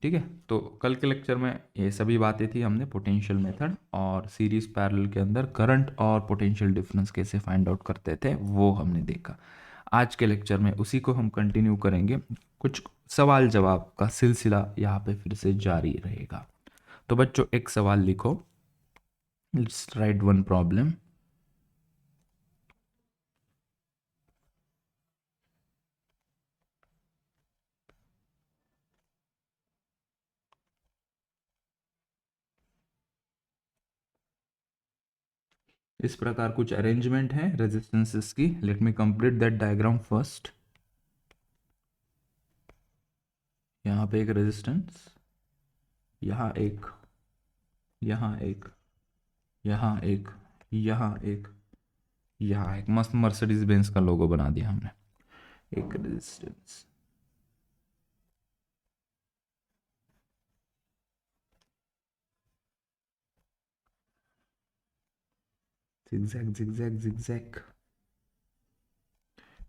ठीक है, तो कल के लेक्चर में ये सभी बातें थी, हमने पोटेंशियल मेथड और सीरीज पैरेलल के अंदर करंट और पोटेंशियल डिफरेंस कैसे फाइंड आउट करते थे वो हमने देखा। आज के लेक्चर में उसी को हम कंटिन्यू करेंगे, कुछ सवाल जवाब का सिलसिला यहाँ पे फिर से जारी रहेगा। तो बच्चों एक सवाल लिखो, लेट्स राइट वन प्रॉब्लम। इस प्रकार कुछ अरेंजमेंट है रेजिस्टेंसेस की। Let me complete that diagram first. यहाँ पे एक रेजिस्टेंस, यहाँ एक, यहाँ एक, यहाँ एक, यहाँ एक, यहाँ एक, मस्त मर्सिडीज बेंज का लोगो बना दिया हमने। एक resistance, zigzag zigzag zigzag.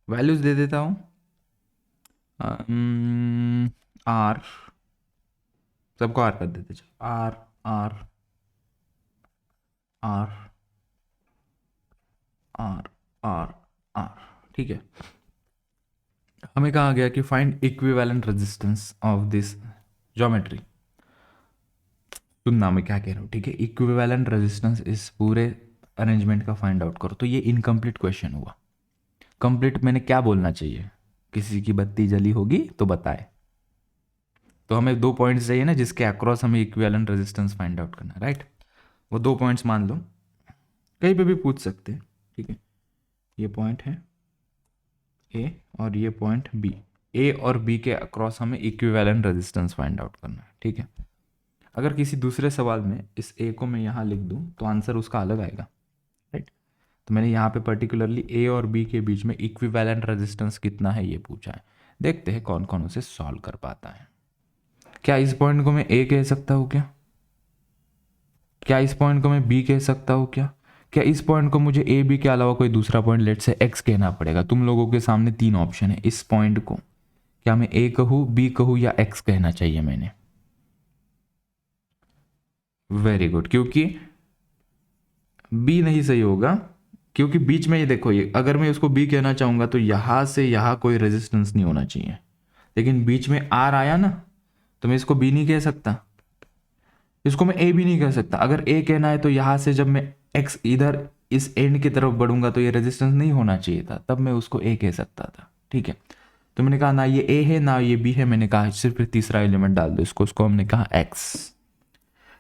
Values दे देता हूँ। आर, सबको आर कर देते, R R R R R R. ठीक है, हमें कहा गया कि find equivalent resistance of this geometry. सुनना मैं क्या कह रहा हूँ, ठीक है। इक्विवेलेंट रेजिस्टेंस इस पूरे अरेंजमेंट का फाइंड आउट करो। तो ये इनकम्प्लीट क्वेश्चन हुआ। कंप्लीट मैंने क्या बोलना चाहिए, किसी की बत्ती जली होगी तो बताए। तो हमें 2 पॉइंट्स चाहिए ना जिसके अक्रॉस हमें इक्विवेलेंट रेजिस्टेंस फाइंड आउट करना है, राइट। वो 2 पॉइंट्स मान लो, कहीं पे भी पूछ सकते हैं, ठीक है। ये पॉइंट है ए और ये पॉइंट बी। ए और बी के अक्रॉस हमें इक्विवेलेंट रेजिस्टेंस फाइंड आउट करना है, ठीक है। अगर किसी दूसरे सवाल में इस ए को मैं यहाँ लिख दूँ तो आंसर उसका अलग आएगा, राइट। तो मैंने यहाँ पे पर्टिकुलरली ए और बी के बीच में इक्विवेलेंट रेजिस्टेंस कितना है ये पूछा है। देखते हैं कौन कौन उसे सॉल्व कर पाता है। क्या इस पॉइंट को मैं ए कह सकता हूँ क्या? क्या इस पॉइंट को मैं बी कह सकता हूँ क्या? क्या इस पॉइंट को मुझे ए बी के अलावा कोई दूसरा पॉइंट लेट से एक्स कहना पड़ेगा? तुम लोगों के सामने 3 ऑप्शन है। इस पॉइंट को क्या मैं ए कहूँ, बी कहूँ या एक्स कहना चाहिए मैंने? वेरी गुड, क्योंकि बी नहीं सही होगा, क्योंकि बीच में ये देखो, ये अगर मैं उसको बी कहना चाहूंगा तो यहां से यहां कोई रेजिस्टेंस नहीं होना चाहिए, लेकिन बीच में आर आया ना, तो मैं इसको बी नहीं कह सकता, इसको मैं ए भी नहीं कह सकता। अगर ए कहना है तो यहां से जब मैं एक्स इधर इस एंड की तरफ बढ़ूंगा तो ये रेजिस्टेंस नहीं होना चाहिए था, तब मैं उसको ए कह सकता था, ठीक है। तो मैंने कहा ना ये ए है ना ये बी है, मैंने कहा सिर्फ तीसरा एलिमेंट डाल दो इसको, उसको हमने कहा एक्स।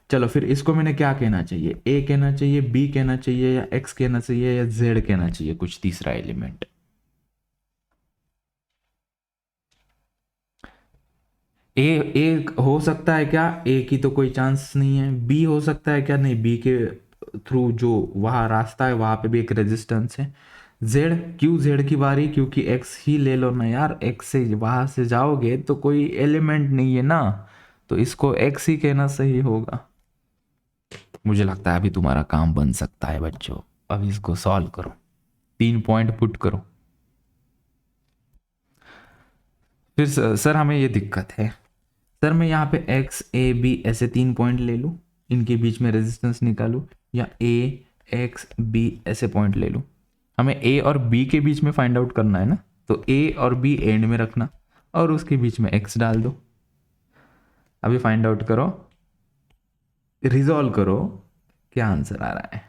चलो फिर इसको मैंने क्या कहना चाहिए, ए कहना चाहिए, बी कहना चाहिए, या एक्स कहना चाहिए, या जेड कहना चाहिए, कुछ तीसरा एलिमेंट। ए ए हो सकता है क्या? ए की तो कोई चांस नहीं है। बी हो सकता है क्या? नहीं, बी के थ्रू जो वहां रास्ता है वहां पे भी एक रेजिस्टेंस है। जेड, क्यों जेड की बारी? क्योंकि एक्स ही ले लो ना यार, एक्स से वहां से जाओगे तो कोई एलिमेंट नहीं है ना, तो इसको एक्स ही कहना सही होगा। मुझे लगता है अभी तुम्हारा काम बन सकता है बच्चों। अब इसको सॉल्व करो, 3 पॉइंट पुट करो। फिर सर हमें ये दिक्कत है, सर मैं यहाँ पे एक्स ए बी ऐसे 3 पॉइंट ले लूँ, इनके बीच में रेजिस्टेंस निकालूँ, या ए एक्स बी ऐसे पॉइंट ले लूँ? हमें ए और बी के बीच में फाइंड आउट करना है ना, तो ए और बी एंड में रखना और उसके बीच में एक्स डाल दो। अभी फाइंड आउट करो, रिजॉल्व करो, क्या आंसर आ रहा है।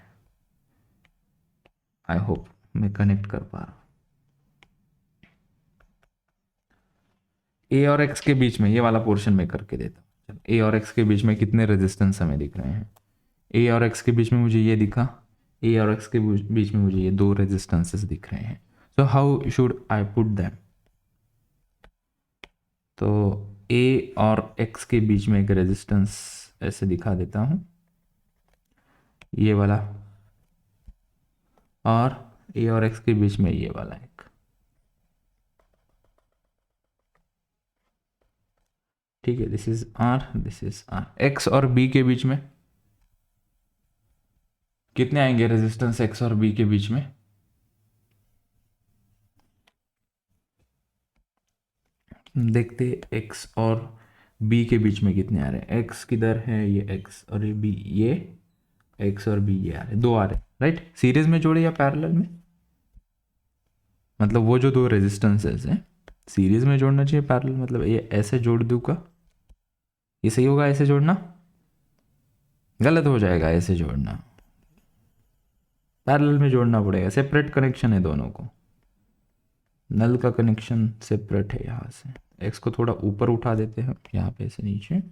आई होप मैं कनेक्ट कर पा रहा हूँ। ए और एक्स के बीच में ये वाला पोर्शन में करके देता हूँ। ए और एक्स के बीच में कितने रेजिस्टेंस हमें दिख रहे हैं? ए और एक्स के बीच में मुझे ये दिखा, ए और एक्स के बीच में मुझे ये 2 रेजिस्टेंसेस दिख रहे हैं। So how should I put them? तो ए और एक्स के बीच में एक रेजिस्टेंस ऐसे दिखा देता हूँ, ये वाला, और ए और एक्स के बीच में ये वाला एक, ठीक है। This is R, this is R. X और बी के बीच में कितने आएंगे रेजिस्टेंस एक्स और बी के बीच में? देखते एक्स और बी के बीच में कितने आ रहे हैं, एक्स किधर है, ये एक्स और ये बी, ये एक्स और बी ये आ रहे, दो आ रहे, राइट। सीरीज में जोड़े या पैरेलल में, मतलब वो जो दो रेजिस्टेंसेस हैं सीरीज में जोड़ना चाहिए, पैरेलल मतलब ये ऐसे जोड़ दूँ का, ये सही होगा ऐसे जोड़ना, गलत हो जाएगा ऐसे जोड़ना, पैरेलल में जोड़ना पड़ेगा, सेपरेट कनेक्शन है दोनों को, नल का कनेक्शन सेपरेट है यहाँ से। एक्स को थोड़ा ऊपर उठा देते हैं यहाँ पे से नीचे,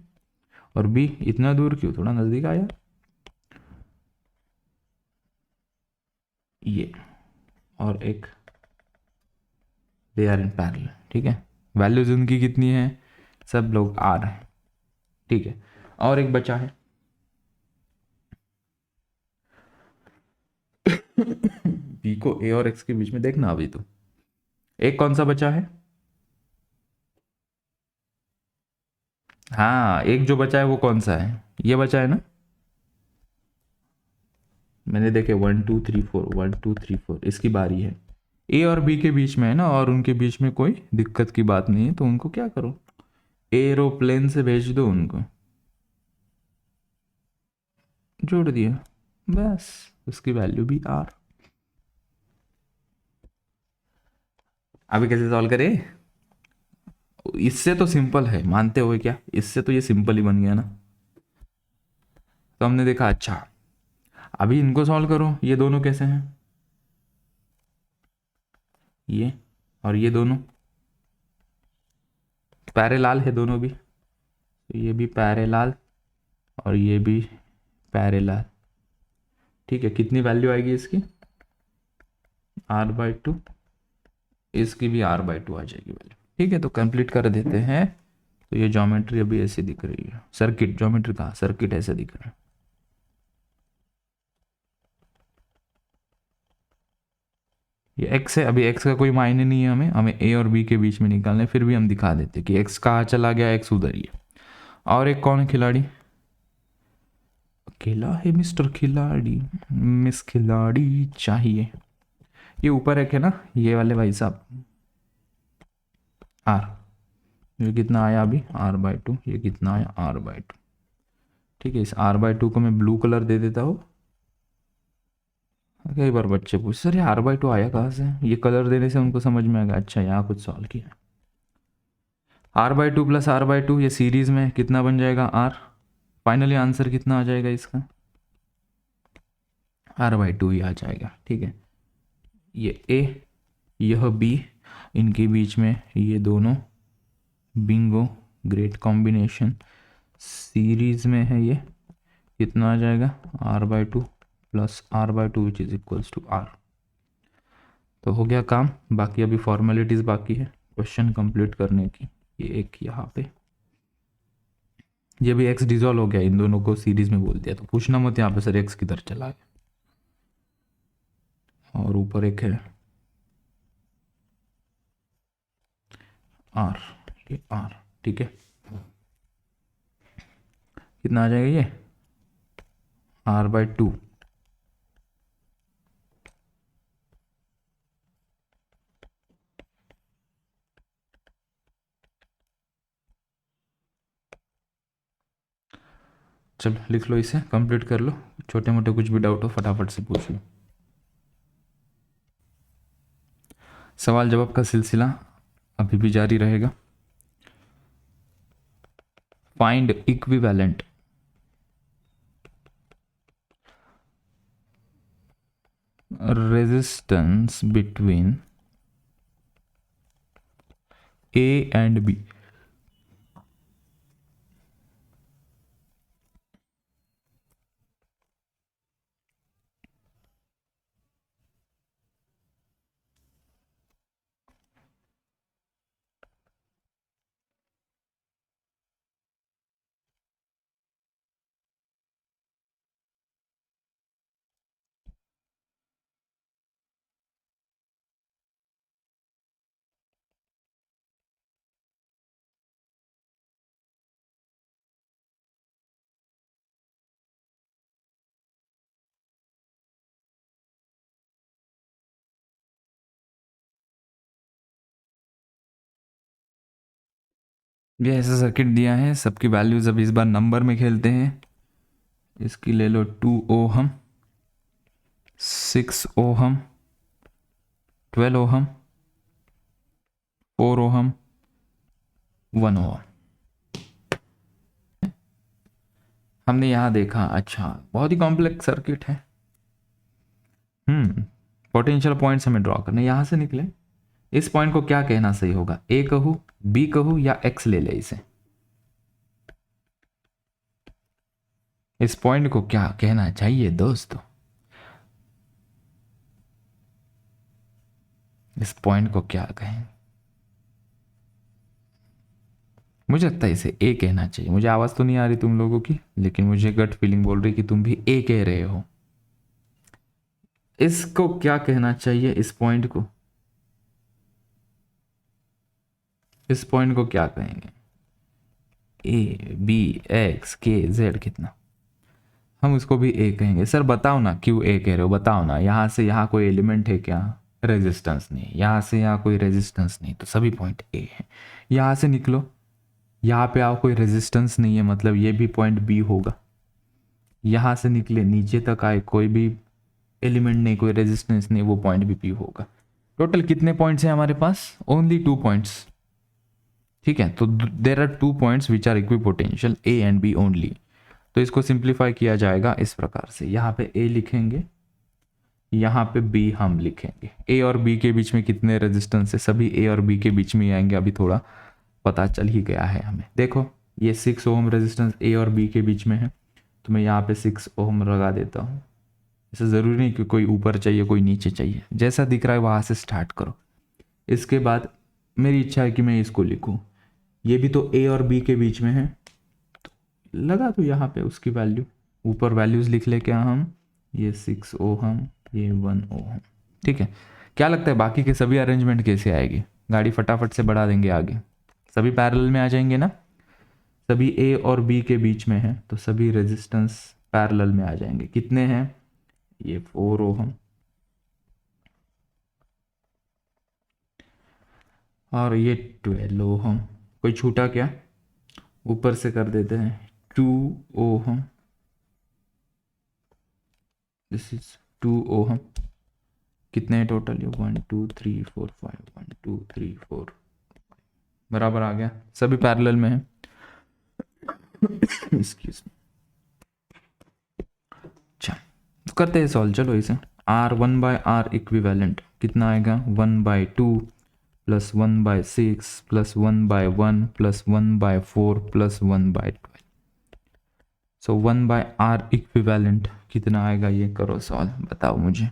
और बी इतना दूर क्यों, थोड़ा नज़दीक आया, ये, और एक, दे आर इन पैरेलल, ठीक है। वैल्यूज उनकी कितनी है, सब लोग आ रहे हैं, ठीक है। और एक बचा है बी को ए और एक्स के बीच में देखना अभी, तो एक कौन सा बचा है, हाँ एक जो बचा है वो कौन सा है, ये बचा है ना, मैंने देखे 1 2 3 4, 1 2 3 4, इसकी बारी है, ए और बी के बीच में है ना, और उनके बीच में कोई दिक्कत की बात नहीं है, तो उनको क्या करो, एरोप्लेन से भेज दो उनको, जोड़ दिया, बस उसकी वैल्यू भी आर। अभी कैसे सॉल्व करें, इससे तो सिंपल है मानते हुए, क्या इससे तो ये सिंपल ही बन गया ना, तो हमने देखा अच्छा, अभी इनको सॉल्व करो, ये दोनों कैसे हैं, ये और ये दोनों पैरेलल है दोनों भी, तो ये भी पैरेलल और ये भी पैरेलल, ठीक है। कितनी वैल्यू आएगी इसकी, r/2, इसकी भी r/2 आ जाएगी वैल्यू, ठीक है। तो कंप्लीट कर देते हैं, तो ये ज्योमेट्री अभी ऐसे दिख रही है, सर्किट ज्योमेट्री कहाँ, सर्किट ऐसे दिख रहा है, ये एक्स है, अभी एक्स का कोई मायने नहीं है, हमें हमें ए और बी के बीच में निकालना है, फिर भी हम दिखा देते कि एक्स कहाँ चला गया, एक्स उधर ही है। और एक कौन है खिलाड़ी, अकेला है मिस्टर खिलाड़ी, मिस खिलाड़ी चाहिए, ये ऊपर एक है ना, ये वाले भाई साहब, आर, ये कितना आया अभी, r/2, ये कितना आया r/2, ठीक है। इस r/2 को मैं ब्लू कलर दे देता हूँ, कई बार बच्चे पूछ सर ये r/2 आया कहाँ से, ये कलर देने से उनको समझ में आएगा, अच्छा यहाँ कुछ सॉल्व किया, r/2 प्लस r/2, ये सीरीज में कितना बन जाएगा r, फाइनली आंसर कितना आ जाएगा इसका, r/2 ही आ जाएगा, ठीक है। ये a, यह b, इनके बीच में ये दोनों, बिंगो, ग्रेट कॉम्बिनेशन, सीरीज में है, ये कितना आ जाएगा r/2 plus r/2 which is equals to r। तो हो गया काम, बाकी अभी फॉर्मेलिटीज़ बाकी है क्वेश्चन कंप्लीट करने की, ये एक यहाँ पे, ये भी x डिजॉल्व हो गया, इन दोनों को सीरीज में बोल दिया, तो पूछना मत यहाँ पे सर x किधर चला गया, और ऊपर एक है r, ये r, ठीक है। कितना आ जाएगा ये r/2, चलो लिख लो, इसे कंप्लीट कर लो, छोटे मोटे कुछ भी डाउट हो फटाफट से पूछ लो। सवाल जवाब का सिलसिला अभी भी जारी रहेगा। Find equivalent resistance between A and B। ये ऐसा सर्किट दिया है, सबकी वैल्यूज अब इस बार नंबर में खेलते हैं। इसकी ले लो 2 ohm, 6 ohm, 12 ohm, 4 ohm, 1 ohm. हमने यहाँ देखा, अच्छा बहुत ही कॉम्प्लेक्स सर्किट है। पोटेंशियल पॉइंट्स हमें ड्रॉ करने, यहाँ से निकले। इस पॉइंट को क्या कहना सही होगा, ए कहूँ, बी कहूँ या एक्स ले ले इसे? इस पॉइंट को क्या कहना चाहिए दोस्तों? इस पॉइंट को क्या कहें? मुझे लगता है इसे ए कहना चाहिए। मुझे आवाज़ तो नहीं आ रही तुम लोगों की, लेकिन मुझे गट फीलिंग बोल रही कि तुम भी ए कह रहे हो। इसको क्या कहना चाहिए, इस पॉइंट को? इस पॉइंट को क्या कहेंगे? ए बी एक्स के जेड कितना? हम उसको भी ए कहेंगे। सर बताओ ना क्यों ए कह रहे हो, बताओ ना। यहाँ से यहाँ कोई एलिमेंट है क्या? रेजिस्टेंस नहीं। यहाँ से यहाँ कोई रेजिस्टेंस नहीं, तो सभी पॉइंट ए है। यहाँ से निकलो, यहाँ पे आओ, कोई रेजिस्टेंस नहीं है, मतलब ये भी पॉइंट बी होगा। यहाँ से निकले, नीचे तक आए, कोई भी एलिमेंट नहीं, कोई रेजिस्टेंस नहीं, वो पॉइंट भी पी होगा। टोटल कितने पॉइंट्स हैं हमारे पास? Only 2 points. ठीक है, तो there are 2 points which are equipotential, A and B only. तो इसको सिंप्लीफाई किया जाएगा इस प्रकार से, यहाँ पे ए लिखेंगे, यहाँ पे बी हम लिखेंगे। ए और बी के बीच में कितने रेजिस्टेंस है? सभी ए और बी के बीच में ही आएंगे। अभी थोड़ा पता चल ही गया है हमें। देखो ये 6 ओम रेजिस्टेंस ए और बी के बीच में है, तो मैं यहाँ पे 6 ओम लगा देता हूँ। ऐसा ज़रूरी नहीं कि कोई ऊपर चाहिए कोई नीचे चाहिए, जैसा दिख रहा है वहाँ से स्टार्ट करो। इसके बाद मेरी इच्छा है कि मैं इसको लिखूँ, ये भी तो ए और बी के बीच में है, तो लगा दो यहाँ पे उसकी वैल्यू। ऊपर वैल्यूज़ लिख ले क्या हम, ये 6 ओहम, ये 1 ओहम। ठीक है, क्या लगता है बाकी के सभी अरेंजमेंट कैसे आएगी? गाड़ी फटाफट से बढ़ा देंगे आगे, सभी पैरेलल में आ जाएंगे ना। सभी ए और बी के बीच में है, तो सभी रेजिस्टेंस पैरेलल में आ जाएंगे। कितने हैं? ये 4 ओहम और ये 12 ओहम। कोई छूटा क्या? ऊपर से कर देते हैं 2 ओहम, दिस इज 2 ओहम। कितने हैं टोटल? ये 1 2 3 4 5, 1 2 3 4 बराबर आ गया, सभी पैरेलल में है। Excuse me. अच्छा तो करते हैं सॉल्व, चलो इसे। आर 1/r इक्विवेलेंट कितना आएगा? 1/2 प्लस 1/6 प्लस 1/1 प्लस 1/4 प्लस 1/12। सो 1/r इक्विवेलेंट कितना आएगा? ये करो सॉल्व, बताओ मुझे।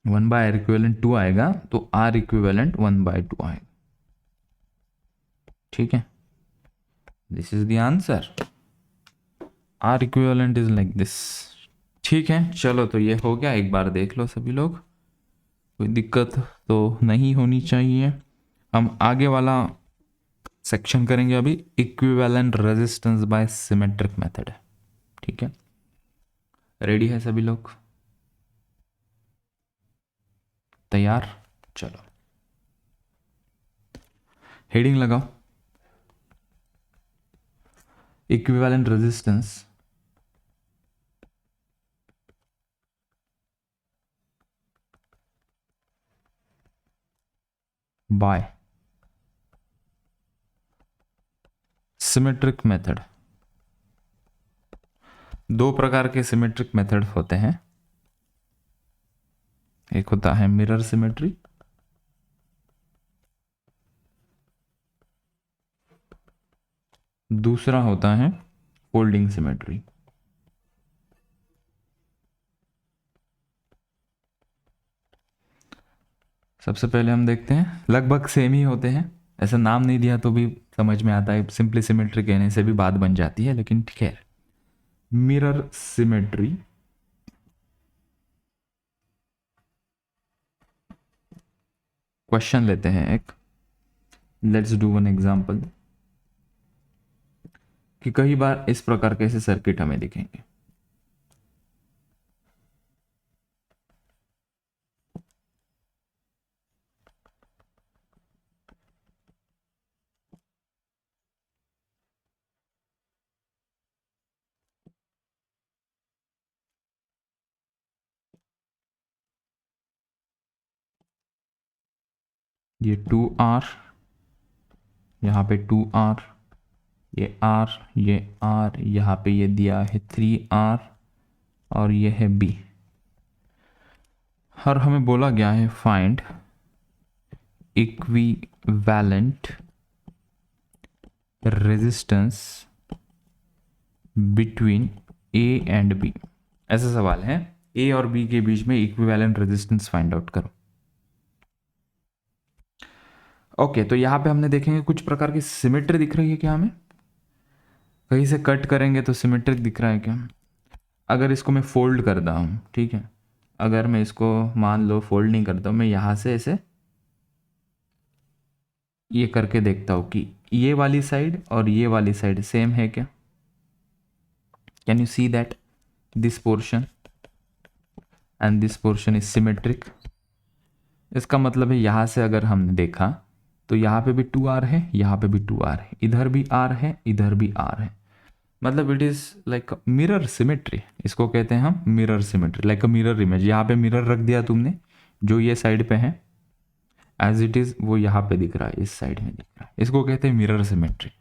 1/r इक्विवेलेंट 2 आएगा, तो r इक्विवेलेंट 1/2 आएगा। ठीक है, this is the answer. r equivalent is like this. ठीक है, चलो तो ये हो गया। एक बार देख लो सभी लोग, कोई दिक्कत तो नहीं होनी चाहिए। हम आगे वाला सेक्शन करेंगे अभी, equivalent resistance bye symmetric method. ठीक है, रेडी है सभी लोग? तैयार? चलो हेडिंग लगाओ, equivalent resistance bye symmetric method. दो प्रकार के सिमेट्रिक मेथड होते हैं, एक होता है मिरर सिमेट्री, दूसरा होता है फोल्डिंग सिमेट्री। सबसे पहले हम देखते हैं, लगभग सेम ही होते हैं, ऐसा नाम नहीं दिया तो भी समझ में आता है, सिंपली सिमेट्री कहने से भी बात बन जाती है, लेकिन ठीक है। मिरर सिमेट्री क्वेश्चन लेते हैं एक, लेट्स डू वन एग्जांपल, कि कई बार इस प्रकार के ऐसे सर्किट हमें दिखेंगे। ये 2R, यहाँ पे 2R, ये R, ये R, यहाँ पे ये दिया है 3R, और ये है B। और हमें बोला गया है find equivalent resistance between A and B। ऐसा सवाल है, A और B के बीच में इक्विवेलेंट रेजिस्टेंस फाइंड आउट करो। ओके, तो यहाँ पे हमने देखेंगे कुछ प्रकार की सिमेट्री दिख रही है क्या हमें? कहीं से कट करेंगे तो सिमेट्रिक दिख रहा है क्या? अगर इसको मैं फोल्ड करता हूँ, ठीक है, अगर मैं इसको मान लो फोल्ड नहीं करता हूँ, मैं यहाँ से ऐसे ये करके देखता हूँ कि ये वाली साइड और ये वाली साइड सेम है क्या? Can you see that this portion and this portion is symmetric? इसका मतलब है यहाँ से अगर हमने देखा तो यहाँ पे भी 2R है, यहाँ पे भी 2R है, इधर भी R है, इधर भी R है, मतलब it is like mirror symmetry. इसको कहते हैं हम mirror symmetry, like a mirror image. यहाँ पे मिरर रख दिया तुमने, जो ये साइड पे है एज इट इज़ वो यहाँ पे दिख रहा है, इस साइड में दिख रहा है, इसको कहते हैं मिरर सिमेट्री।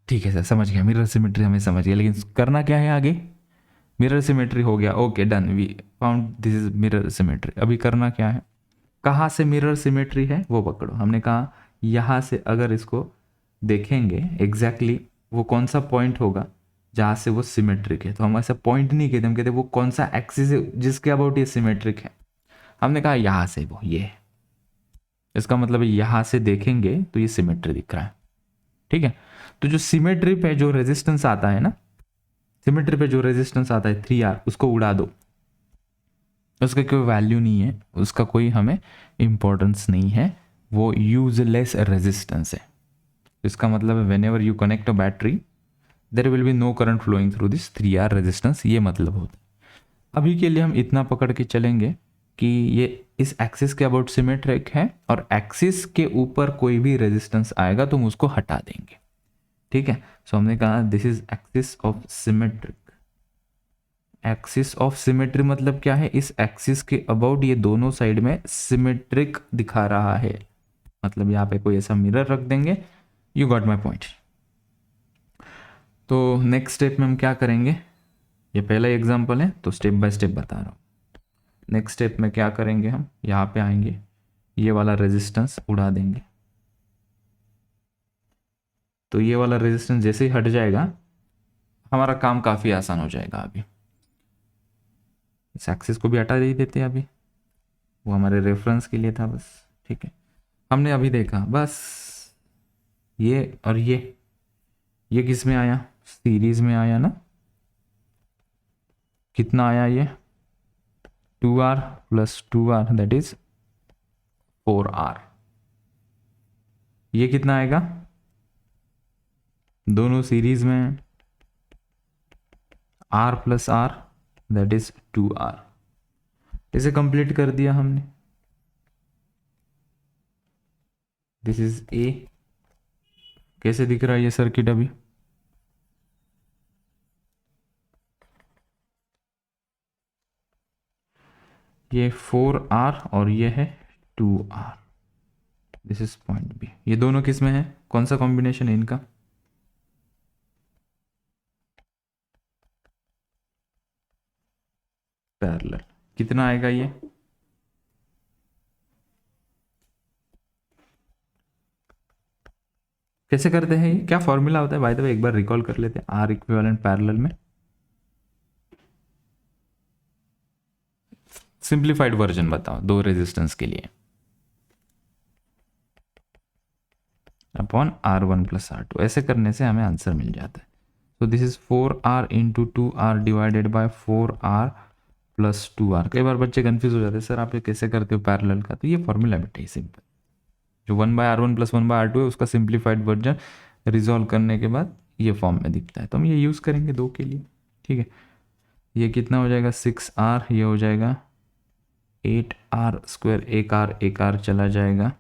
ठीक है सर, समझ गया, मिरर सिमेट्री हमें समझ गया, लेकिन करना क्या है आगे? मिरर सिमेट्री हो गया, okay done, we found this is mirror symmetry. अभी करना क्या है? कहाँ से मिरर सिमेट्री है वो पकड़ो। हमने कहा यहाँ से अगर इसको देखेंगे एग्जैक्टली वो कौन सा पॉइंट होगा जहाँ से वो सिमेट्रिक है। तो हम ऐसा पॉइंट नहीं कहते, हम कहते वो कौन सा एक्सिस है जिसके अबाउट ये सिमेट्रिक है। हमने कहा यहाँ से वो ये, इसका मतलब यहाँ से देखेंगे तो ये सिमेट्री दिख रहा है, ठीक है। तो जो सिमेट्री पे जो रेजिस्टेंस आता है ना, सिमेट्री पे जो रेजिस्टेंस आता है 3R, उसको उड़ा दो, उसका कोई वैल्यू नहीं है, उसका कोई हमें इंपॉर्टेंस नहीं है, वो यूजलेस रेजिस्टेंस है। इसका मतलब है whenever you connect a battery there will be no current flowing through this 3R resistance, ये मतलब होता है। अभी के लिए हम इतना पकड़ के चलेंगे कि ये इस एक्सिस के अबाउट सिमेट्रिक है, और एक्सिस के ऊपर कोई भी रेजिस्टेंस आएगा तो हम उसको हटा देंगे, ठीक है। सो हमने कहा this is axis of symmetric. Axis of symmetry मतलब क्या है? इस एक्सिस के अबाउट ये दोनों साइड में सिमेट्रिक दिखा रहा है, मतलब यहाँ पे कोई ऐसा मिरर रख देंगे। You got my point. तो नेक्स्ट स्टेप में हम क्या करेंगे? ये पहला एग्जाम्पल है तो स्टेप बाय स्टेप बता रहा हूँ। नेक्स्ट स्टेप में क्या करेंगे? हम यहाँ पे आएंगे, ये वाला रेजिस्टेंस उड़ा देंगे, तो ये वाला रेजिस्टेंस जैसे ही हट जाएगा हमारा काम काफ़ी आसान हो जाएगा। अभी इस एक्सिस को भी हटा दे देते हैं, अभी वो हमारे रेफरेंस के लिए था बस, ठीक है। हमने अभी देखा बस ये और ये किस में आया? सीरीज में आया ना। कितना आया ये? 2R plus 2R that is 4R। ये कितना आएगा? दोनों सीरीज में R plus R that is 2R। इसे कंप्लीट कर दिया हमने। This is A। कैसे दिख रहा है ये सर्किट? अभी ये 4R और ये है 2R। This is point B। ये दोनों किस में है? कौन सा कॉम्बिनेशन है इनका? पैरेलल। कितना आएगा ये? कैसे करते हैं? ये क्या फॉर्मूला होता है बाय द वे? एक बार रिकॉल कर लेते हैं। आर इक्विवेलेंट पैरेलल में सिंप्लीफाइड वर्जन बताओ दो रेजिस्टेंस के लिए। Upon R1 plus R2। ऐसे करने से हमें आंसर मिल जाता है। तो this is 4R into 2R divided by 4R plus 2R। कई बार बच्चे कंफ्यूज हो जाते हैं, सर आप ये कैसे करते हो पैरेलल का? तो ये फॉर्मूला बेटा ही सिंपल, जो 1/R1 प्लस 1/R2 है उसका सिंप्लीफाइड वर्जन रिजॉल्व करने के बाद ये फॉर्म में दिखता है, तो हम ये यूज़ करेंगे दो के लिए, ठीक है। ये कितना हो जाएगा? 6R, ये हो जाएगा 8R²। एक R चला जाएगा,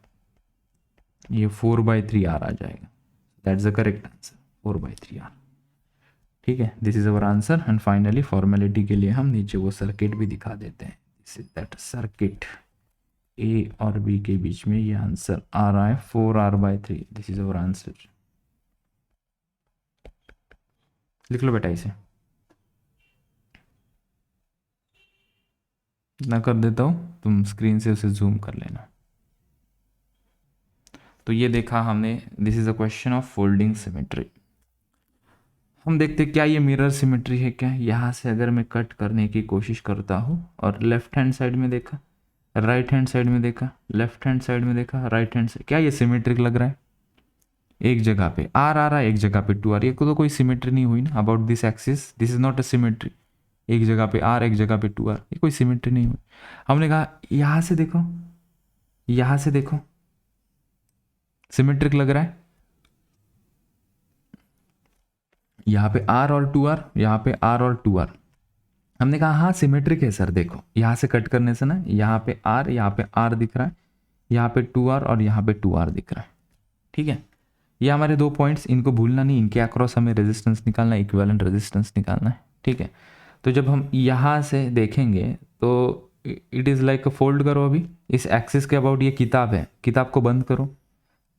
ये 4/3R आ जाएगा। That's the correct answer, 4/3R, ठीक है। This is our answer. And finally formality के लिए हम नीचे वो सर्किट भी दिखा देते हैं। This is that circuit. A और बी के बीच में ये आंसर आ रहा है 4r/3। This is our answer. लिख लो बेटा इसे, इतना कर देता हूँ, तुम स्क्रीन से उसे जूम कर लेना। तो ये देखा हमने, this is a question of folding symmetry. हम देखते क्या ये मिरर सिमेट्री है क्या। यहाँ से अगर मैं कट करने की कोशिश करता हूँ और लेफ्ट हैंड साइड में देखा, राइट हैंड साइड में देखा, लेफ्ट हैंड साइड में देखा, राइट हैंड साइड, क्या ये सिमेट्रिक लग रहा है। एक जगह पे आर आ रहा है, एक जगह पे टू आर, ये तो कोई सिमेट्री नहीं हुई ना। About this axis this is not a symmetry. एक जगह पे आर, एक जगह पे टू आर, ये कोई सिमेट्री नहीं हुई। हमने कहा यहाँ से देखो, यहाँ से देखो, सिमेट्रिक लग रहा है। यहाँ पे आर और टू आर, यहाँ पे आर और टू आर। हमने कहा हाँ सिमेट्रिक है सर। देखो यहाँ से कट करने से ना, यहाँ पे आर, यहाँ पे आर दिख रहा है, यहाँ पे टू आर और यहाँ पे टू आर दिख रहा है। ठीक है, ये हमारे दो पॉइंट्स, इनको भूलना नहीं। इनके अक्रॉस हमें रेजिस्टेंस निकालना है, इक्विवेलेंट रेजिस्टेंस निकालना है। ठीक है, तो जब हम यहाँ से देखेंगे तो इट इज़ लाइक फोल्ड करो अभी इस एक्सिस के अबाउट, ये किताब है, किताब को बंद करो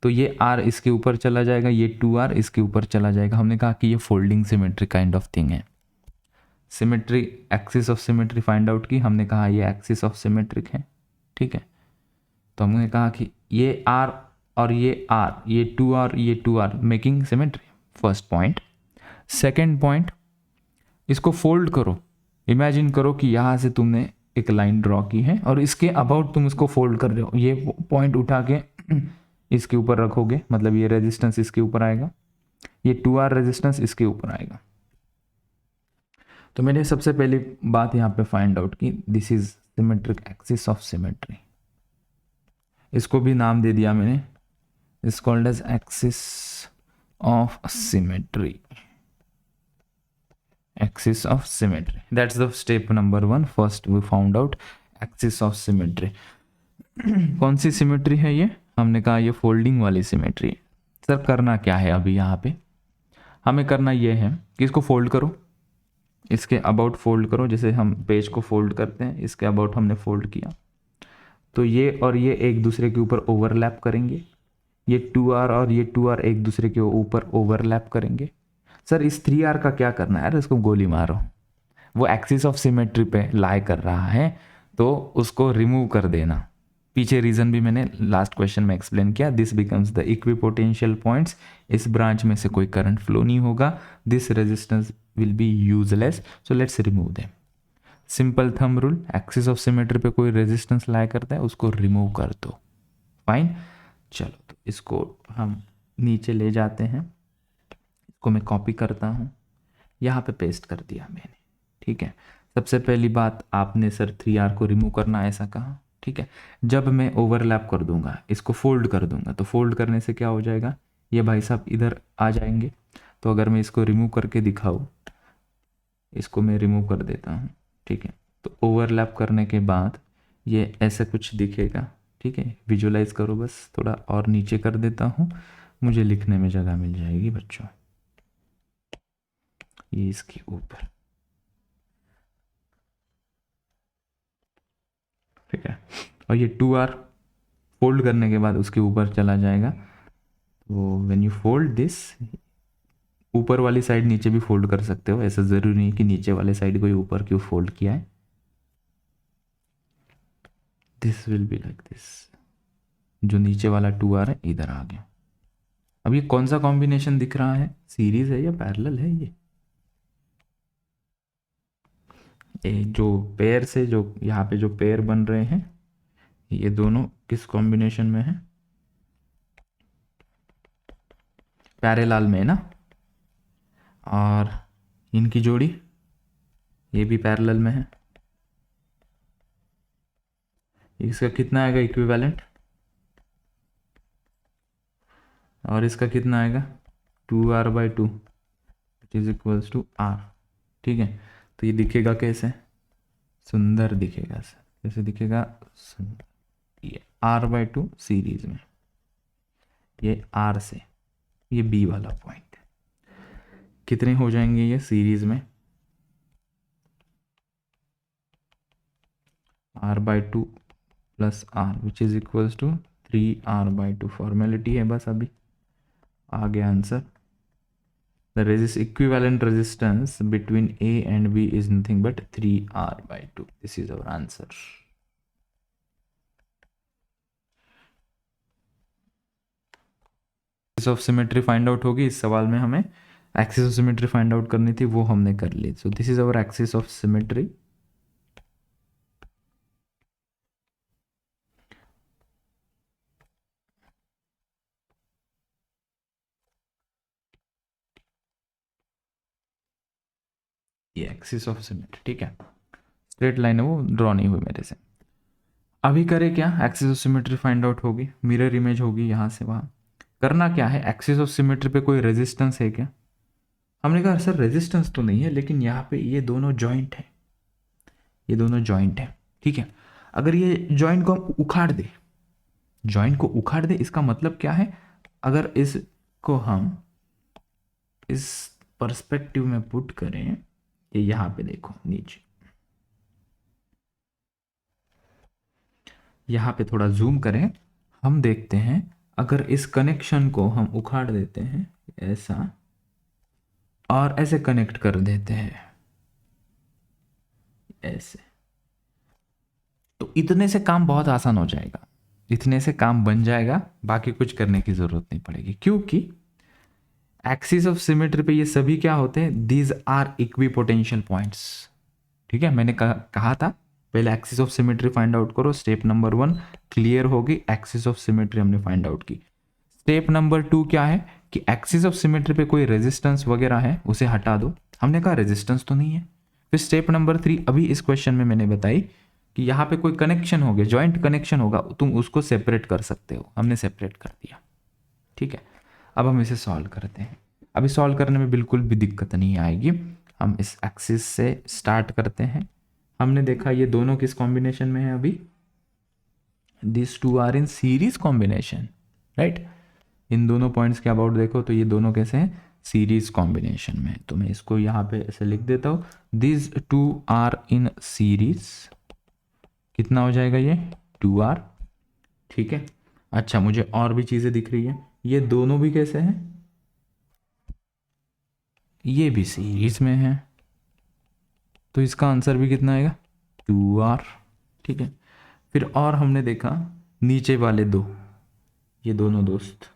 तो ये आर इसके ऊपर चला जाएगा, ये टू आर इसके ऊपर चला जाएगा। हमने कहा कि ये folding symmetry kind of thing है। Symmetry, axis of symmetry find out की, हमने कहा ये एक्सिस ऑफ सिमेट्रिक है। ठीक है, तो हमने कहा कि ये आर और ये आर, ये टू आर, ये two R making symmetry. First point. Second point, इसको फोल्ड करो। इमेजिन करो कि यहाँ से तुमने एक लाइन ड्रॉ की है और इसके अबाउट तुम इसको फोल्ड कर रहे हो। ये पॉइंट उठा के इसके ऊपर रखोगे, मतलब ये रेजिस्टेंस इसके ऊपर आएगा, ये 2R रेजिस्टेंस इसके ऊपर आएगा। तो मैंने सबसे पहली बात यहाँ पे फाइंड आउट की, this is symmetric axis of symmetry. इसको भी नाम दे दिया मैंने, is called as axis of symmetry. Axis of symmetry, that's the step number 1। First we found out axis of symmetry. कौन सी सिमेट्री है ये, हमने कहा ये फोल्डिंग वाली सिमेट्री है। सर करना क्या है अभी यहाँ पे, हमें करना ये है कि इसको फोल्ड करो, इसके अबाउट फोल्ड करो, जैसे हम पेज को फोल्ड करते हैं, इसके अबाउट हमने फोल्ड किया तो ये और ये एक दूसरे के ऊपर ओवरलैप करेंगे। ये 2R और ये 2R एक दूसरे के ऊपर ओवरलैप करेंगे। सर इस 3R का क्या करना है, अरे इसको गोली मारो, वो एक्सिस ऑफ सिमेट्री पे लाई कर रहा है तो उसको रिमूव कर देना। पीछे रीजन भी मैंने लास्ट क्वेश्चन में एक्सप्लेन किया, this becomes the equipotential points. इस ब्रांच में से कोई करंट फ्लो नहीं होगा, this resistance will be useless, so let's remove them. Simple thumb rule, axis of symmetry पे कोई रेजिस्टेंस लाई करता है उसको रिमूव कर दो। फाइन, चलो तो इसको हम नीचे ले जाते हैं, इसको मैं कॉपी करता हूँ, यहाँ पे पेस्ट कर दिया मैंने। ठीक है, सबसे पहली बात आपने सर 3R को रिमूव करना ऐसा कहा। ठीक है, जब मैं ओवरलैप कर दूंगा, इसको फोल्ड कर दूंगा, तो फोल्ड करने से क्या हो जाएगा, ये भाई साहब इधर आ जाएंगे। तो अगर मैं इसको रिमूव करके दिखाऊँ, इसको मैं रिमूव कर देता हूँ। ठीक है, तो ओवरलैप करने के बाद ये ऐसा कुछ दिखेगा। ठीक है, विजुलाइज करो बस, थोड़ा और नीचे कर देता हूँ, मुझे लिखने में जगह मिल जाएगी बच्चों। ये इसके ऊपर, ठीक है, और ये 2R फोल्ड करने के बाद उसके ऊपर चला जाएगा। तो व्हेन यू फोल्ड दिस, ऊपर वाली साइड नीचे भी फोल्ड कर सकते हो, ऐसा ज़रूरी नहीं कि नीचे वाले साइड को ही ऊपर क्यों फोल्ड किया है। This will be like this, जो नीचे वाला 2R है इधर आ गया। अब ये कौन सा कॉम्बिनेशन दिख रहा है, सीरीज है या पैरेलल है। ये जो पेयर से, जो यहाँ पे जो पेयर बन रहे हैं, ये दोनों किस कॉम्बिनेशन में है, पैरेलल में ना। और इनकी जोड़ी ये भी पैरेलल में है। इसका कितना आएगा इक्विवेलेंट, और इसका कितना आएगा 2R/2 it is equals to R। ठीक है, तो ये दिखेगा कैसे, सुंदर दिखेगा सर। कैसे दिखेगा, सुंदर, ये R/2 सीरीज में, ये R से ये B वाला पॉइंट, कितने हो जाएंगे ये सीरीज में, R/2 plus R which is equals to 3r/2 formality है बस। अभी आ गया answer. The equivalent resistance between A and B is nothing but 3r/2. This is our answer. Axis of symmetry find out होगी इस सवाल में। हमें axis of symmetry find out करनी थी, वो हमने कर ली। So this is our axis of symmetry. ये एक्सिस ऑफ सिमेट्री, ठीक है। स्ट्रेट लाइन है, वो ड्रॉ नहीं हुई मेरे से। अभी करें क्या, axis of symmetry find out होगी, मिरर इमेज होगी यहाँ से वहाँ। करना क्या है, एक्सिस ऑफ सिमेट्री पे कोई रेजिस्टेंस है क्या? हमने कहा सर रेजिस्टेंस तो नहीं है, लेकिन यहाँ पे ये दोनों जॉइंट है, ये दोनों जॉइंट है, ठीक है। अगर ये जॉइंट को हम उखाड़ दे, जॉइंट को उखाड़ दे, इसका मतलब क्या है, अगर इसको हम इस पर्सपेक्टिव में पुट करें, ये यहाँ पे देखो नीचे, यहाँ पे थोड़ा जूम करें, हम देखते हैं अगर इस कनेक्शन को हम उखाड़ देते हैं ऐसा और ऐसे कनेक्ट कर देते हैं ऐसे, तो इतने से काम बहुत आसान हो जाएगा, इतने से काम बन जाएगा, बाकी कुछ करने की जरूरत नहीं पड़ेगी। क्योंकि एक्सिस ऑफ सिमेट्री पे ये सभी क्या होते हैं, दीज आर इक्विपोटेंशियल पॉइंट्स, ठीक है। मैंने कहा था पहले axis of symmetry find out करो, स्टेप नंबर 1 क्लियर होगी, एक्सिस ऑफ सिमेट्री हमने फाइंड आउट की। स्टेप नंबर 2 क्या है कि एक्सिस ऑफ सिमेट्री पे कोई रेजिस्टेंस वगैरह है उसे हटा दो, हमने कहा रेजिस्टेंस तो नहीं है। फिर स्टेप नंबर 3 अभी इस क्वेश्चन में मैंने बताई कि यहाँ पे कोई कनेक्शन हो गया, जॉइंट कनेक्शन होगा, तुम उसको सेपरेट कर सकते हो, हमने सेपरेट कर दिया, ठीक है। अब हम इसे सॉल्व करते हैं। अभी सॉल्व करने में बिल्कुल भी दिक्कत नहीं आएगी। हम इस एक्सिस से स्टार्ट करते हैं। हमने देखा ये दोनों किस कॉम्बिनेशन में है, अभी this two R in series combination, right. इन दोनों पॉइंट्स के अबाउट देखो तो ये दोनों कैसे हैं, सीरीज कॉम्बिनेशन में। तो मैं इसको यहाँ पे ऐसे लिख देता हूँ, this two R in series, कितना हो जाएगा ये 2r, ठीक है। अच्छा मुझे और भी चीज़ें दिख रही है, ये दोनों भी कैसे हैं, ये भी सीरीज में है, तो इसका आंसर भी कितना आएगा 2r, ठीक है। फिर और हमने देखा नीचे वाले दो, ये दोनों दोस्त,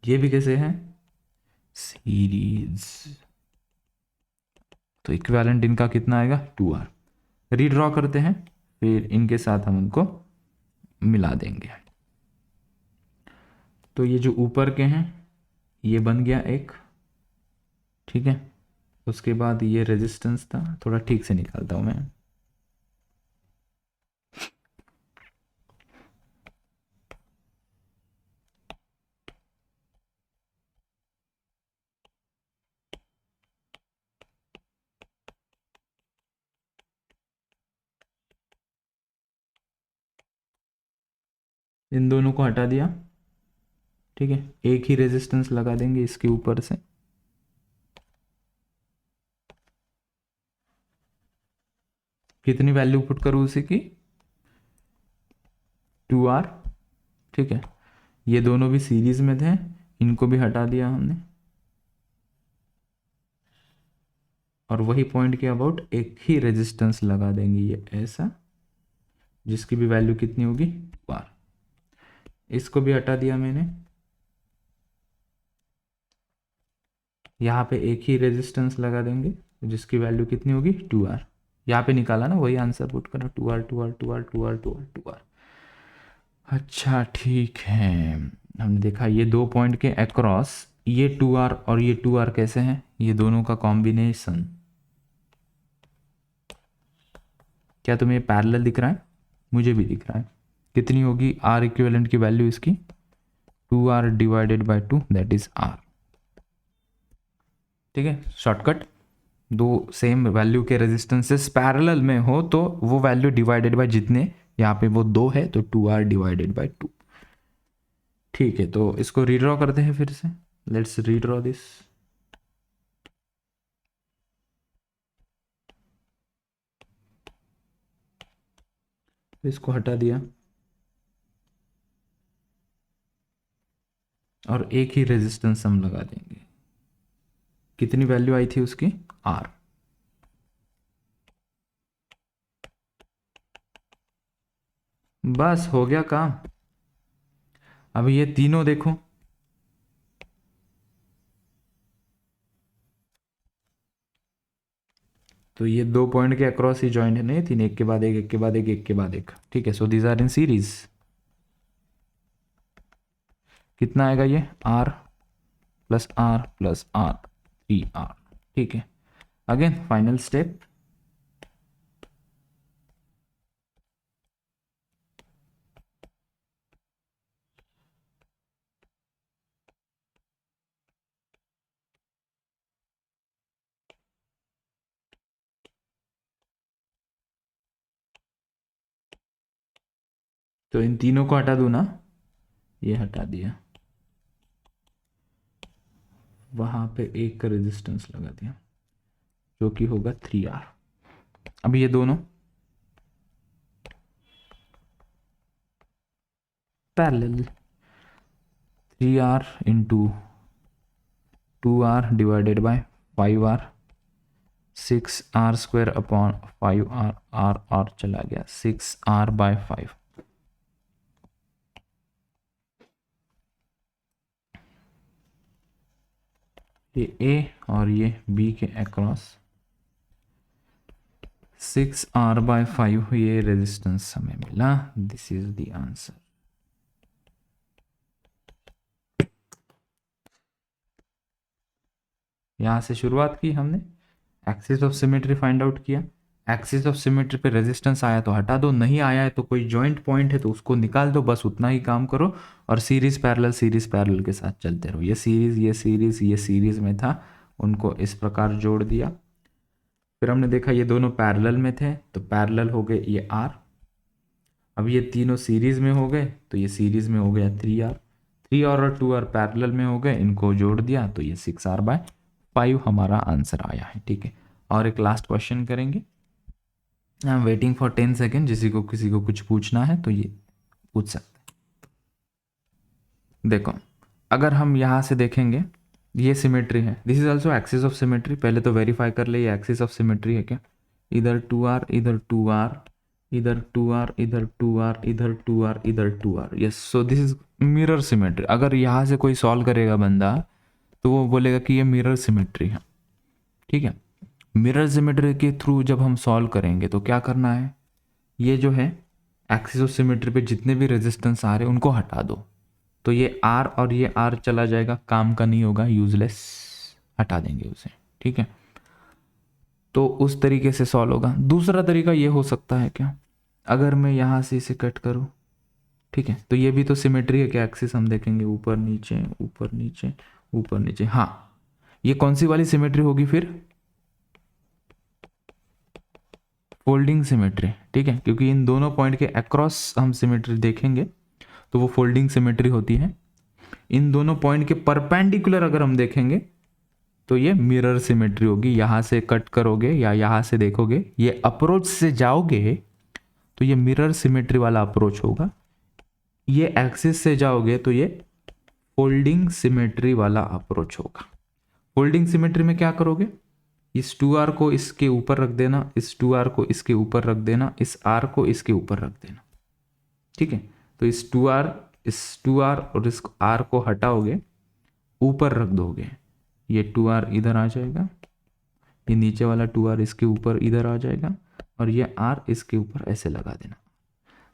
ये भी कैसे हैं सीरीज, तो इक्विवेलेंट इनका कितना आएगा 2r। रीड्रॉ करते हैं, फिर इनके साथ हम उनको मिला देंगे। तो ये जो ऊपर के हैं ये बन गया एक, ठीक है। उसके बाद ये रेजिस्टेंस था, थोड़ा ठीक से निकालता हूं मैं, इन दोनों को हटा दिया, ठीक है। एक ही रेजिस्टेंस लगा देंगे इसके ऊपर से, कितनी वैल्यू पुट करूँ उसी की 2r, ठीक है। ये दोनों भी सीरीज में थे, इनको भी हटा दिया हमने, और वही पॉइंट के अबाउट एक ही रेजिस्टेंस लगा देंगे ये ऐसा, जिसकी भी वैल्यू कितनी होगी 2r। इसको भी हटा दिया मैंने, यहाँ पे एक ही रेजिस्टेंस लगा देंगे जिसकी वैल्यू कितनी होगी 2r। यहाँ पे निकाला ना, वही आंसर पुट करो 2r 2r 2r 2r 2r 2r। अच्छा ठीक है, हमने देखा ये दो पॉइंट के अक्रॉस ये 2r और ये 2r कैसे हैं, ये दोनों का कॉम्बिनेशन। क्या तुम्हें पैरेलल दिख रहा है, मुझे भी दिख रहा है। कितनी होगी r इक्विवेलेंट की वैल्यू इसकी 2r divided by 2 that is r, ठीक है। शॉर्टकट, दो सेम वैल्यू के रेजिस्टेंसेस पैरेलल में हो तो वो वैल्यू डिवाइडेड बाय जितने, यहाँ पे वो 2 है तो 2r डिवाइडेड बाय 2, ठीक है। तो इसको रीड्रॉ करते हैं फिर से, लेट्स रीड्रॉ दिस। इसको हटा दिया और एक ही रेजिस्टेंस हम लगा देंगे। कितनी वैल्यू आई थी उसकी? आर। बस हो गया काम। अब ये तीनों देखो, तो ये दो पॉइंट के अक्रॉस ही जॉइंट है, नहीं तीन, एक के बाद एक, एक के बाद एक, एक के बाद एक। ठीक है, so these are in series. कितना आएगा ये? R plus R plus R, 3R। ठीक है, अगेन फाइनल स्टेप। तो इन तीनों को हटा दूं ना, ये हटा दिया, वहां पे एक का रेजिस्टेंस लगा दिया जो कि होगा 3R। अब ये दोनों parallel, 3R into 2R divided by 5R, 6R² upon 5R, R चला गया, 6R/5। ये A और ये B के अक्रॉस 6R/5 ये रेजिस्टेंस हमें मिला। This is the answer. यहां से शुरुआत की हमने, axis of symmetry find out किया। एक्सिस ऑफ सिमेट्री पे रेजिस्टेंस आया तो हटा दो, नहीं आया है तो कोई जॉइंट पॉइंट है तो उसको निकाल दो, बस उतना ही काम करो। और सीरीज पैरेलल के साथ चलते रहो। ये सीरीज में था, उनको इस प्रकार जोड़ दिया। फिर हमने देखा ये दोनों पैरेलल में थे तो पैरेलल हो गए ये R। अब ये तीनों सीरीज में हो गए तो ये सीरीज में हो गया 3R। 3R और 2R पैरेलल में हो गए, इनको जोड़ दिया तो ये 6R/5 हमारा आंसर आया है। ठीक है, और एक लास्ट क्वेश्चन करेंगे। I am waiting for 10 second, किसी को कुछ पूछना है तो ये पूछ सकते हैं। देखो, अगर हम यहाँ से देखेंगे, ये सिमेट्री है, this is also axis of symmetry. पहले तो वेरीफाई कर ले ये एक्सिस ऑफ सिमेट्री है क्या। इधर 2R, इधर 2R, इधर 2R, इधर 2R, इधर 2R, इधर 2R। Yes, so this is mirror symmetry. अगर यहाँ से कोई सॉल्व करेगा बंदा तो वो बोलेगा कि ये मिरर सिमेट्री है। ठीक है, मिरर सिमेट्री के थ्रू जब हम सॉल्व करेंगे तो क्या करना है, ये जो है एक्सिस ऑफ सिमेट्री पे जितने भी रेजिस्टेंस आ रहे हैं उनको हटा दो, तो ये R और ये R चला जाएगा, काम का नहीं होगा, यूजलेस, हटा देंगे उसे। ठीक है, तो उस तरीके से सॉल्व होगा। दूसरा तरीका ये हो सकता है क्या, अगर मैं यहाँ से इसे कट करूँ, ठीक है, तो ये भी तो सिमेट्री है क्या, एक्सिस हम देखेंगे ऊपर नीचे ऊपर नीचे ऊपर नीचे। हाँ, ये कौन सी वाली सिमेट्री होगी फिर, फोल्डिंग सिमेट्री। ठीक है, क्योंकि इन दोनों पॉइंट के अक्रॉस हम सिमेट्री देखेंगे तो वो फोल्डिंग सिमेट्री होती है। इन दोनों पॉइंट के परपेंडिकुलर अगर हम देखेंगे तो ये मिरर सिमेट्री होगी। यहां से कट करोगे या यहां से देखोगे, ये अप्रोच से जाओगे तो ये मिरर सिमेट्री वाला अप्रोच होगा। ये एक्सिस से जाओगे तो ये फोल्डिंग सिमेट्री वाला अप्रोच होगा। फोल्डिंग सिमेट्री में क्या करोगे, इस 2R को इसके ऊपर रख देना, इस 2R को इसके ऊपर रख देना, इस R को इसके ऊपर रख देना। ठीक है, तो इस 2R और इस R को हटाओगे, ऊपर रख दोगे, ये 2R इधर आ जाएगा, ये नीचे वाला 2R इसके ऊपर इधर आ जाएगा और ये R इसके ऊपर ऐसे लगा देना।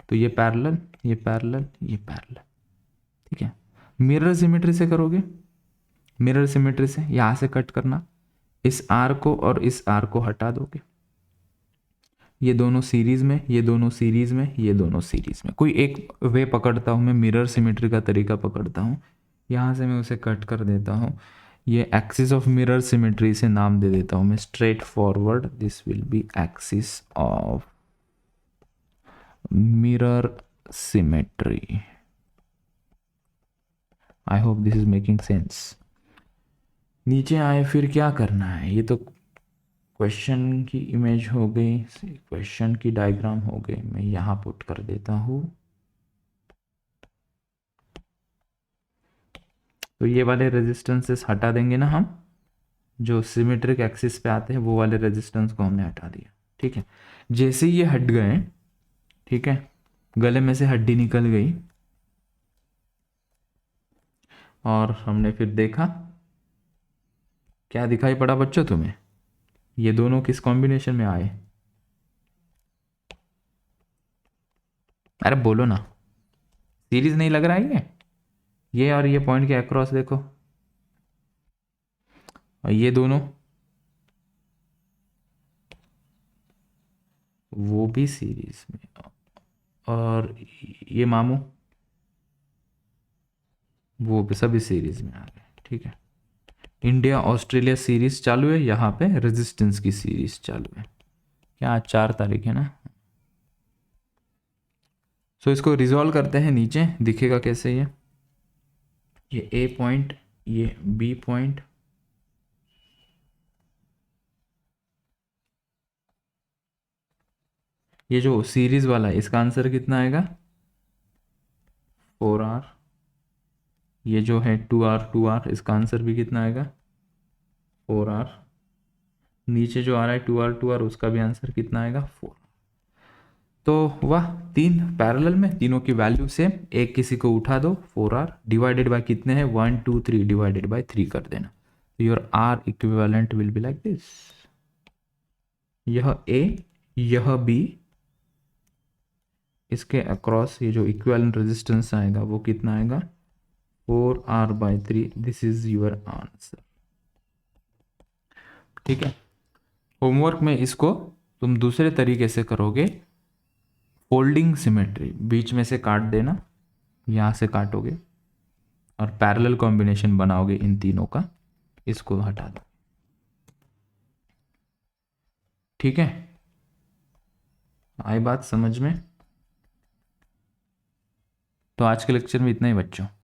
तो ये पैरेलल, ये पैरेलल, ये पैरेलल। ठीक है, मिरर सिमेट्री से करोगे, मिरर सिमेट्री से यहां से कट करना, इस R को और इस R को हटा दोगे, ये दोनों सीरीज में, ये दोनों सीरीज में, ये दोनों सीरीज में। कोई एक वे पकड़ता हूं मैं, मिरर सिमेट्री का तरीका पकड़ता हूं, यहां से मैं उसे कट कर देता हूं, ये एक्सिस ऑफ मिरर सिमेट्री से नाम दे देता हूं मैं straight forward, this will be axis of mirror symmetry. I hope this is making sense. नीचे आए, फिर क्या करना है, ये तो क्वेश्चन की इमेज हो गई, क्वेश्चन की डायग्राम हो गई, मैं यहाँ पुट कर देता हूँ। तो ये वाले रेजिस्टेंसेस हटा देंगे ना हम, जो सिमेट्रिक एक्सिस पे आते हैं वो वाले रेजिस्टेंस को हमने हटा दिया। ठीक है, जैसे ही ये हट गए, ठीक है, गले में से हड्डी निकल गई और हमने फिर देखा, क्या दिखाई पड़ा बच्चों तुम्हें? ये दोनों किस कॉम्बिनेशन में आए? अरे बोलो ना, सीरीज नहीं लग रहा है ये और ये पॉइंट के अक्रॉस देखो, और ये दोनों, वो भी सीरीज में, और ये मामू, वो भी सभी सीरीज में आ गए। ठीक है, इंडिया ऑस्ट्रेलिया सीरीज चालू है, यहाँ पे रेजिस्टेंस की सीरीज चालू है। क्या आज 4 तारीख है ना? सो इसको रिजॉल्व करते हैं, नीचे दिखेगा कैसे ये ए पॉइंट, ये बी पॉइंट, ये जो सीरीज वाला है इसका आंसर कितना आएगा? 4R। ये जो है 2R इसका आंसर भी कितना आएगा? 4R। नीचे जो आ रहा है 2R उसका भी आंसर कितना आएगा? 4। तो वह 3 पैरेलल में, तीनों की वैल्यू सेम, एक किसी को उठा दो, 4R डिवाइडेड बाय कितने हैं? 1 2 3 डिवाइडेड बाय 3 कर देना। तो your R equivalent will be like this. यह A, यह B, इसके अक्रॉस ये जो इक्विवेलेंट रेजिस्टेंस आएगा वो कितना आएगा? 4R/3। This is your answer. ठीक है, होमवर्क में इसको तुम दूसरे तरीके से करोगे, फोल्डिंग सिमेट्री, बीच में से काट देना, यहाँ से काटोगे और पैरेलल कॉम्बिनेशन बनाओगे इन तीनों का, इसको हटा दो। ठीक है, आई बात समझ में? तो आज के लेक्चर में इतना ही बच्चों।